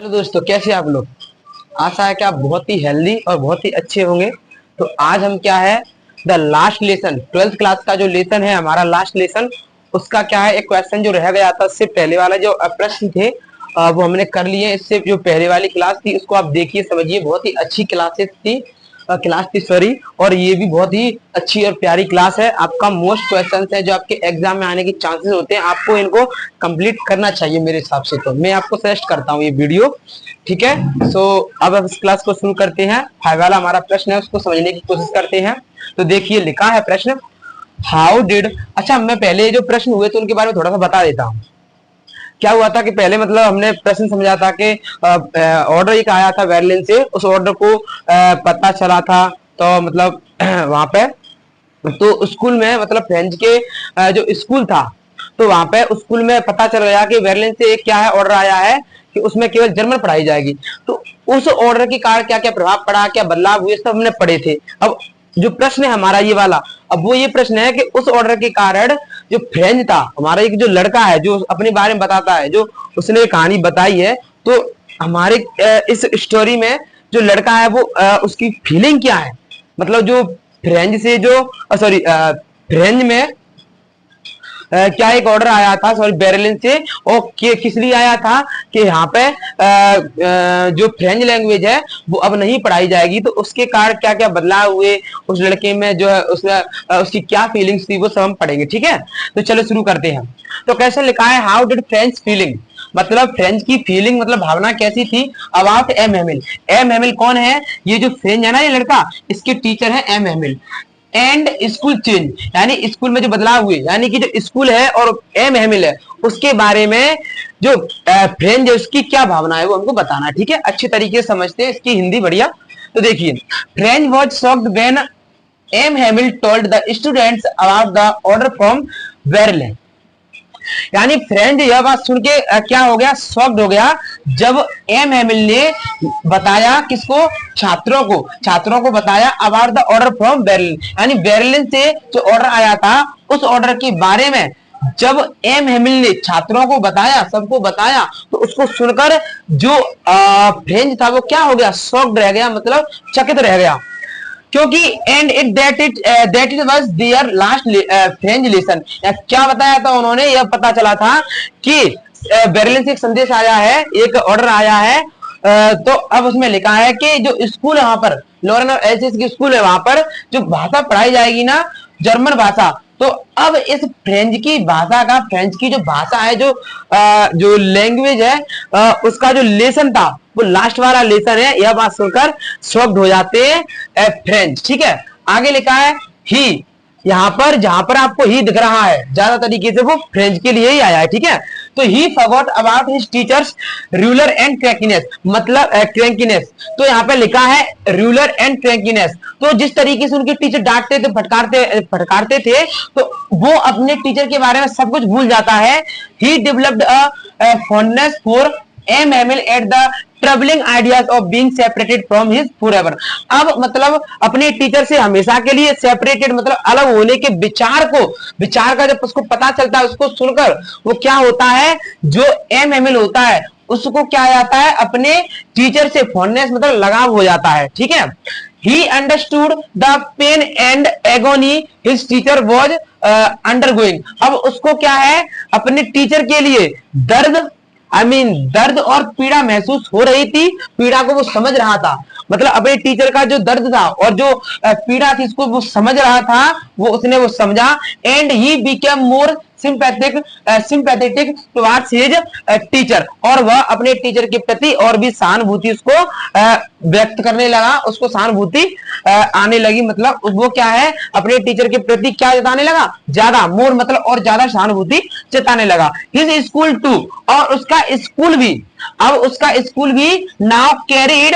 Hello दोस्तों, कैसे आप लोग। आशा है कि आप बहुत ही हेल्दी और बहुत ही अच्छे होंगे। तो आज हम क्या है, the last lesson 12th class का जो लेसन है, हमारा लास्ट लेसन, उसका क्या है, एक क्वेश्चन जो रह गया था उससे पहले वाला जो प्रश्न थे वो हमने कर लिए। इससे जो पहले वाली क्लास थी उसको आप देखिए समझिए, बहुत ही अच्छी क्लास थी सॉरी। और ये भी बहुत ही अच्छी और प्यारी क्लास है। आपका मोस्ट क्वेश्चन है जो आपके एग्जाम में आने के चांसेस होते हैं, आपको इनको कंप्लीट करना चाहिए मेरे हिसाब से। तो मैं आपको सजेस्ट करता हूँ ये वीडियो, ठीक है। सो अब इस क्लास को शुरू करते हैं। फाइव वाला हमारा प्रश्न है, उसको समझने की कोशिश करते हैं। तो देखिए लिखा है प्रश्न, हाउ डिड। अच्छा, मैं पहले जो प्रश्न हुए थे उनके बारे में थोड़ा सा बता देता हूँ। क्या हुआ था कि पहले मतलब हमने प्रश्न समझा था कि ऑर्डर एक आया था वेरलिन से, उस ऑर्डर को पता चला था। तो मतलब वहां पे तो स्कूल में मतलब फ्रेंच के जो स्कूल था, तो वहां पे स्कूल में पता चल गया कि वेरलिन से एक क्या है ऑर्डर आया है कि उसमें केवल जर्मन पढ़ाई जाएगी। तो उस ऑर्डर के कारण क्या क्या प्रभाव पड़ा, क्या बदलाव हुए, सब हमने पढ़े थे। अब जो प्रश्न है हमारा ये वाला, अब वो ये प्रश्न है कि उस ऑर्डर के कारण जो फ्रेंच था हमारा, एक जो लड़का है जो अपने बारे में बताता है, जो उसने कहानी बताई है, तो हमारे इस स्टोरी में जो लड़का है वो उसकी फीलिंग क्या है, मतलब जो फ्रेंच से जो सॉरी फ्रेंच में क्या एक ऑर्डर आया था सॉरी बेर्लिन से, और किस लिए आया था कि यहाँ पे जो फ्रेंच लैंग्वेज है वो अब नहीं पढ़ाई जाएगी। तो उसके कारण क्या क्या बदलाव हुए उस लड़के में, जो है उसकी क्या फीलिंग्स थी, वो सब हम पढ़ेंगे, ठीक है। तो चलो शुरू करते हैं। तो कैसे लिखा है, हाउ डिड फ्रेंच फीलिंग, मतलब फ्रेंच की फीलिंग मतलब भावना कैसी थी about M Hamel. M Hamel कौन है, ये जो फ्रेंच है ना ये लड़का, इसके टीचर है M Hamel. And school change, यानी स्कूल में जो बदलाव हुए, यानी कि जो स्कूल है और एम हेमिल है उसके बारे में जो फ्रेंच है उसकी क्या भावना है वो हमको बताना है, ठीक है। अच्छे तरीके से समझते हैं, इसकी हिंदी बढ़िया। तो देखिए, French was shocked when M Hamel told the students about the order from Berlin. यानी फ्रेंड यह बात सुन के क्या हो गया, शॉक्ड हो गया, जब एम हेमिल ने बताया किसको, छात्रों को बताया about the order from Berlin, यानी बेर्लिन से जो ऑर्डर आया था उस ऑर्डर के बारे में जब एम हेमिल ने छात्रों को बताया, सबको बताया, तो उसको सुनकर जो फ्रेंच था वो क्या हो गया, शॉक्ड रह गया, मतलब चकित रह गया। क्योंकि and it that it was their last French lesson. क्या बताया था उन्होंने, यह पता चला था कि बेर्लिन से एक संदेश आया है, एक ऑर्डर आया है। तो अब उसमें लिखा है कि जो स्कूल है वहां पर, लॉरेन और एल्सिस की स्कूल है, वहां पर जो भाषा पढ़ाई जाएगी ना, जर्मन भाषा। तो अब इस फ्रेंच की भाषा का, फ्रेंच की जो भाषा है, जो लैंग्वेज है, उसका जो लेसन था वो लास्ट वाला लेसन है। यह बात सुनकर शॉक्ड हो जाते हैं फ्रेंच, ठीक है। आगे लिखा है ही, यहां पर जहां पर आपको ही दिख रहा है ज्यादा तरीके से वो फ्रेंच के लिए ही आया है, ठीक है। तो ही forgot about his teachers ruler and crankiness, मतलब क्रैंकीनेस। तो यहाँ पे लिखा है रूलर एंड क्रैंकीनेस। तो जिस तरीके से उनके टीचर डांटते थे, फटकारते थे, तो वो अपने टीचर के बारे में सब कुछ भूल जाता है। He developed a fondness for M Hamel at the troubling ideas of being separated from his forever. अब मतलब अपने टीचर से हमेशा के लिए सेपरेटेड, मतलब अलग होने के विचार का जब उसको पता चलता है, उसको सुनकर वो क्या होता है, जो एम हेमिल होता है उसको क्या आ जाता है, अपने टीचर से फॉन्डनेस मतलब लगाव हो जाता है, ठीक है। He understood the pain and agony his teacher was undergoing। अब उसको क्या है, अपने टीचर के लिए दर्द और पीड़ा महसूस हो रही थी, पीड़ा को वो समझ रहा था, मतलब अपने टीचर का जो दर्द था और जो पीड़ा थी इसको वो समझ रहा था, उसने वो समझा। And he became more sympathetic towards his teacher, और वह अपने टीचर के प्रति और भी सहानुभूति उसको व्यक्त करने लगा, उसको सहानुभूति आने लगी, मतलब वो क्या है, अपने टीचर के प्रति क्या जताने लगा, ज्यादा, मोर मतलब और ज्यादा सहानुभूति जताने लगा। हिज स्कूल टू, और उसका स्कूल भी, अब उसका स्कूल भी नाउ कैरीड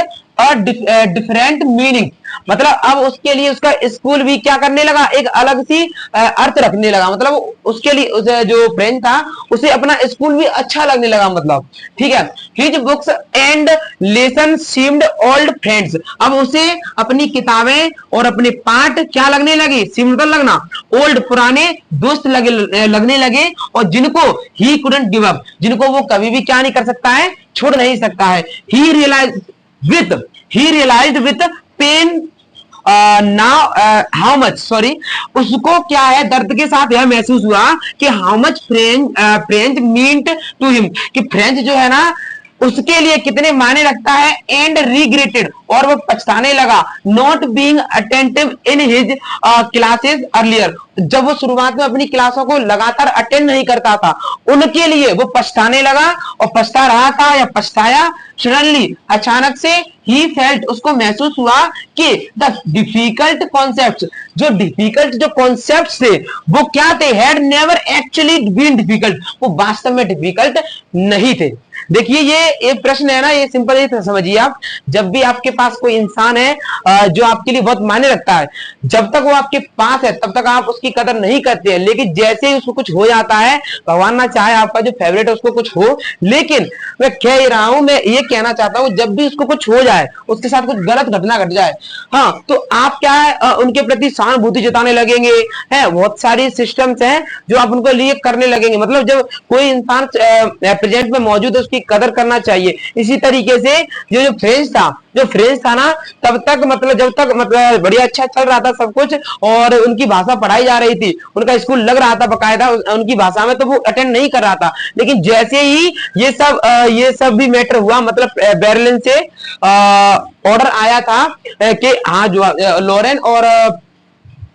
डिफरेंट मीनिंग। मतलब अब उसके लिए उसका स्कूल भी क्या करने लगा, एक अलग सी अर्थ रखने लगा। मतलब उसके लिए जो फ्रेंड था उसे अपना स्कूल भी अच्छा लगने लगा, मतलब ठीक है। His books and lesson seemed old friends, अब उसे अपनी किताबें और अपने पाठ क्या लगने लगे, सीम्ड लगना, ओल्ड पुराने दोस्त लगने लगे, और जिनको ही कुडंट गिव अप, जिनको वो कभी भी क्या नहीं कर सकता है, छोड़ नहीं सकता है। He realised with pain now how much, sorry, उसको क्या है, दर्द के साथ यह महसूस हुआ कि how much French meant to him, कि फ्रेंच जो है ना उसके लिए कितने मायने रखता है। एंड रिग्रेटेड, और वो पछताने लगा, not being attentive in his classes earlier, जब वो शुरुआत में अपनी क्लासों को लगातार अटेंड नहीं करता था, उनके लिए वो पछताने लगा, और पछता रहा था या पछताया। सडनली, अचानक से, ही फेल्ट, उसको महसूस हुआ कि द डिफिकल्ट कॉन्सेप्ट, जो डिफिकल्ट जो कॉन्सेप्ट थे वो क्या थे, had never actually been difficult, वो वास्तव में डिफिकल्ट नहीं थे। देखिए ये एक प्रश्न है ना, ये सिंपल ही समझिए आप, जब भी आपके पास कोई इंसान है जो आपके लिए बहुत मायने रखता है, जब तक वो आपके पास है तब तक आप उसकी कदर नहीं करते हैं, लेकिन जैसे ही उसको कुछ हो जाता है, भगवान ना चाहे आपका जो फेवरेट है उसको कुछ हो, लेकिन मैं कह रहा हूं, मैं ये कहना चाहता हूं, जब भी उसको कुछ हो जाए, उसके साथ कुछ गलत घटना घट जाए, हाँ, तो आप क्या है उनके प्रति सहानुभूति जताने लगेंगे, है बहुत सारी सिस्टम्स हैं जो आप उनको लिए करने लगेंगे। मतलब जब कोई इंसान प्रेजेंट में मौजूद है उसकी कदर करना चाहिए। इसी तरीके से जो फ्रेंच था ना, तब तक मतलब जब तक मतलब बढ़िया अच्छा चल रहा था सब कुछ, और उनकी भाषा पढ़ाई जा रही थी, उनका स्कूल लग रहा था बकायदा उनकी भाषा में, तो वो अटेंड नहीं कर रहा था। लेकिन जैसे ही ये सब भी मैटर हुआ, मतलब बर्लिन से ऑर्डर आया था कि हाँ जो लॉरेन और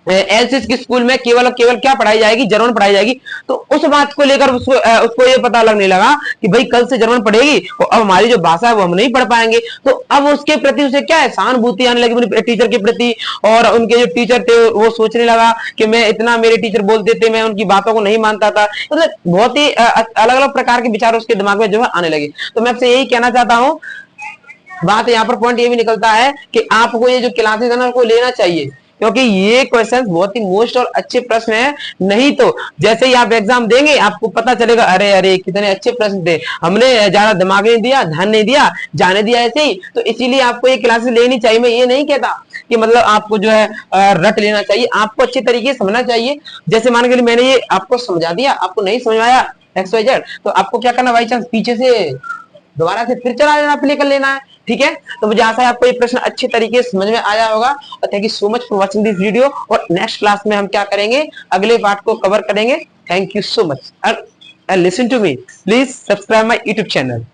एलसिस की स्कूल में केवल और केवल क्या पढ़ाई जाएगी, जर्मन पढ़ाई जाएगी, तो उस बात को लेकर उसको ये पता लगने लगा कि भाई कल से जर्मन पढ़ेगी, और अब हमारी जो भाषा है वो हम नहीं पढ़ पाएंगे। तो अब उसके प्रति उसे क्या है, सहानुभूति आने लगी टीचर के प्रति, और उनके जो टीचर थे वो सोचने लगा कि मैं इतना, मेरे टीचर बोलते थे, मैं उनकी बातों को नहीं मानता था। मतलब बहुत ही अलग अलग प्रकार के विचार उसके दिमाग में जो है आने लगे। तो मैं आपसे यही कहना चाहता हूँ, बात यहाँ पर पॉइंट ये भी निकलता है कि आपको ये जो क्लासेस है ना उनको लेना चाहिए, क्योंकि ये क्वेश्चन बहुत ही मोस्ट और अच्छे प्रश्न है। नहीं तो जैसे ही आप एग्जाम देंगे आपको पता चलेगा, अरे अरे कितने अच्छे प्रश्न थे, हमने ज्यादा दिमाग नहीं दिया, ध्यान नहीं दिया, जाने दिया ऐसे ही। तो इसीलिए आपको ये क्लासेस लेनी चाहिए। मैं ये नहीं कहता कि मतलब आपको जो है रट लेना चाहिए, आपको अच्छे तरीके से समझना चाहिए। जैसे मान के लिए मैंने ये आपको समझा दिया, आपको नहीं समझ आया XYZ, तो आपको क्या करना, बाई चांस पीछे से दोबारा से फिर चला लेना, प्ले कर लेना है, ठीक है। तो मुझे आशा है आपको ये प्रश्न अच्छे तरीके से समझ में आया होगा, और thank you so much for watching this video. और नेक्स्ट क्लास में हम क्या करेंगे, अगले पार्ट को कवर करेंगे। Thank you so much, and listen to me, please subscribe my YouTube channel.